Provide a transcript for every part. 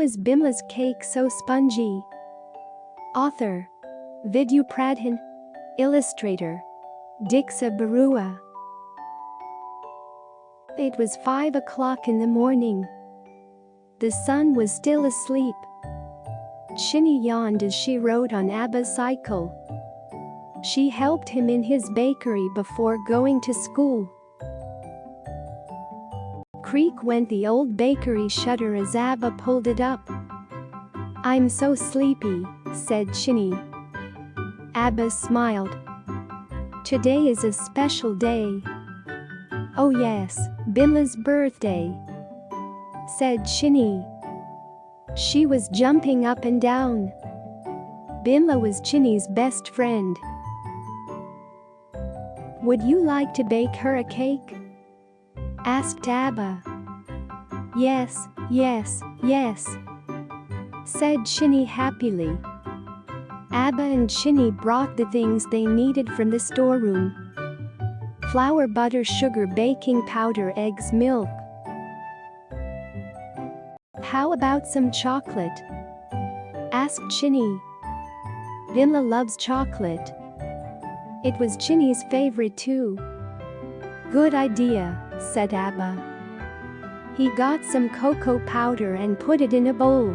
is Bimla's cake so spongy? Author: Vidya4Kids. Illustrator: Dixa Barooah. It was 5 o'clock in the morning. The sun was still asleep. Chinni yawned as she rode on Abba's cycle. She helped him in his bakery before going to school. Creak went the old bakery shutter as Abba pulled it up. "I'm so sleepy," said Chinni. Abba smiled. "Today is a special day." "Oh yes, Bimla's birthday," said Chinni. She was jumping up and down. Bimla was Chinni's best friend. "Would you like to bake her a cake?" asked Abba. "Yes, yes, yes," said Chinni happily. Abba and Chinni brought the things they needed from the storeroom: flour, butter, sugar, baking powder, eggs, milk. "How about some chocolate?" asked Chinni. Bimla loves chocolate. It was Chinni's favorite too. "Good idea," said Abba. He got some cocoa powder and put it in a bowl.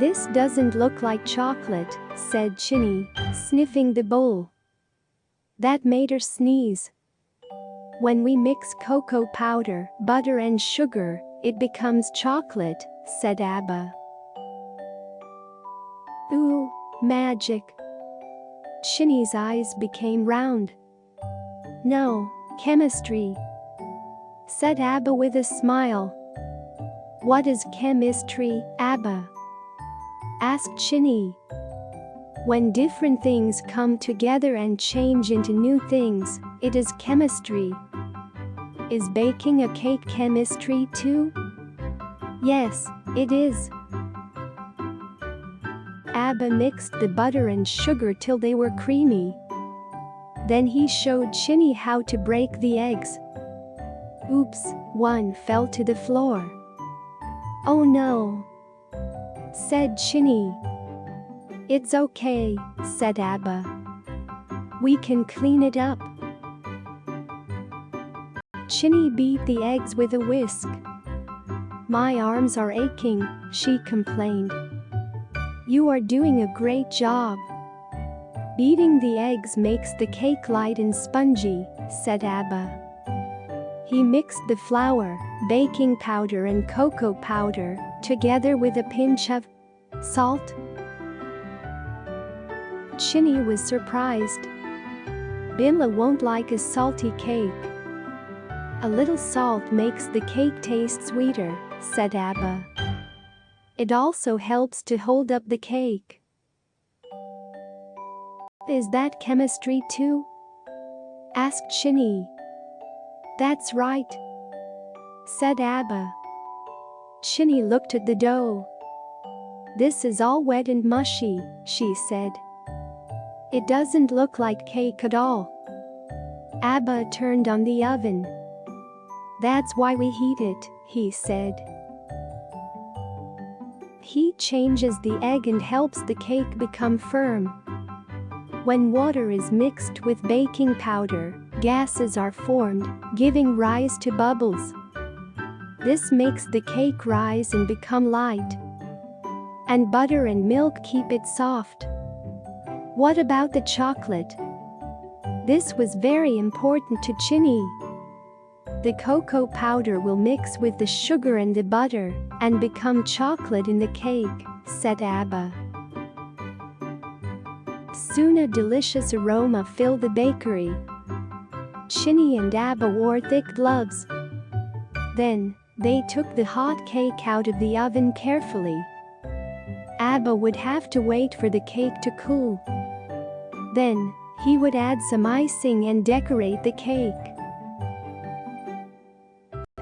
"This doesn't look like chocolate," said Chinni, sniffing the bowl. That made her sneeze. "When we mix cocoa powder, butter and sugar, it becomes chocolate," said Abba. "Ooh, magic." Chinni's eyes became round. "No, chemistry," said Abba with a smile. "What is chemistry, Abba?" asked Chinni. "When different things come together and change into new things, it is chemistry." "Is baking a cake chemistry too?" "Yes, it is." Abba mixed the butter and sugar till they were creamy. Then he showed Chinni how to break the eggs. Oops, one fell to the floor. "Oh no," said Chinni. "It's okay," said Abba. "We can clean it up." Chinni beat the eggs with a whisk. "My arms are aching," she complained. "You are doing a great job." "Beating the eggs makes the cake light and spongy," said Abba. He mixed the flour, baking powder and cocoa powder, together with a pinch of salt. Chinni was surprised. Bimla won't like a salty cake. "A little salt makes the cake taste sweeter," said Abba. "It also helps to hold up the cake." "Is that chemistry too?" asked Chinni. "That's right," said Abba. Chinni looked at the dough. "This is all wet and mushy," she said. "It doesn't look like cake at all." Abba turned on the oven. "That's why we heat it," he said. "Heat changes the egg and helps the cake become firm. When water is mixed with baking powder, gases are formed, giving rise to bubbles. This makes the cake rise and become light. And butter and milk keep it soft." "What about the chocolate?" This was very important to Chinni. "The cocoa powder will mix with the sugar and the butter and become chocolate in the cake," said Abba. Soon a delicious aroma filled the bakery. Chinni and Abba wore thick gloves. Then, they took the hot cake out of the oven carefully. Abba would have to wait for the cake to cool. Then, he would add some icing and decorate the cake.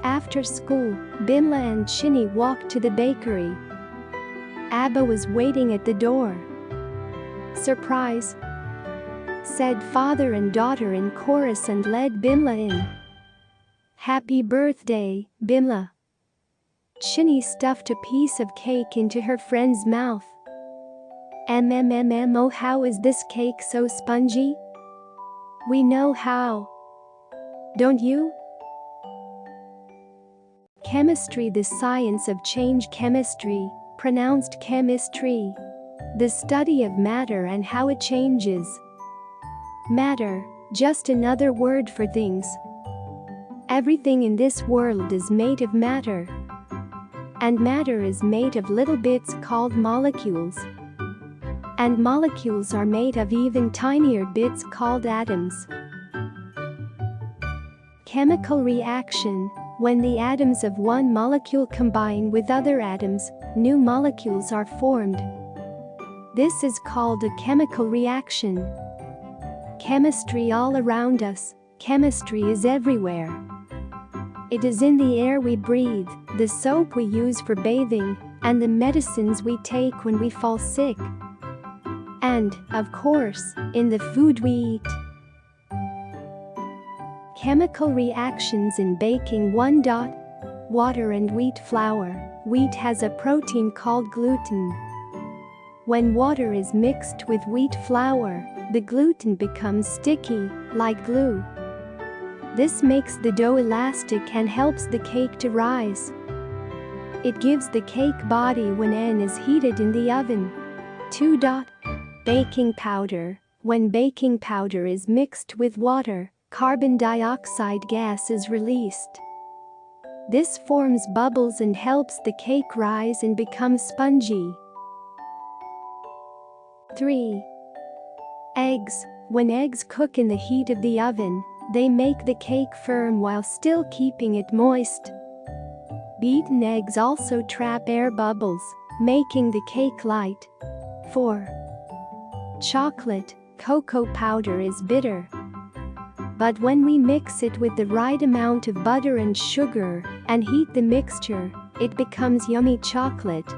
After school, Bimla and Chinni walked to the bakery. Abba was waiting at the door. "Surprise," said father and daughter in chorus and led Bimla in. "Happy birthday, Bimla," Chinni stuffed a piece of cake into her friend's mouth. Oh, how is this cake so spongy? We know how. Don't you? Chemistry, the science of change. Chemistry, pronounced chemistry. The study of matter and how it changes. Matter, just another word for things. Everything in this world is made of matter. And matter is made of little bits called molecules. And molecules are made of even tinier bits called atoms. Chemical reaction. When the atoms of one molecule combine with other atoms, new molecules are formed. This is called a chemical reaction. Chemistry all around us. Chemistry is everywhere. It is in the air we breathe, the soap we use for bathing, and the medicines we take when we fall sick. And, of course, in the food we eat. Chemical reactions in baking. 1. Water and wheat flour. Wheat has a protein called gluten. When water is mixed with wheat flour, the gluten becomes sticky, like glue. This makes the dough elastic and helps the cake to rise. It gives the cake body when N is heated in the oven. 2. Baking powder. When baking powder is mixed with water, carbon dioxide gas is released. This forms bubbles and helps the cake rise and become spongy. 3. Eggs. When eggs cook in the heat of the oven, they make the cake firm while still keeping it moist. Beaten eggs also trap air bubbles, making the cake light. 4. Chocolate. Cocoa powder is bitter. But when we mix it with the right amount of butter and sugar and heat the mixture, it becomes yummy chocolate.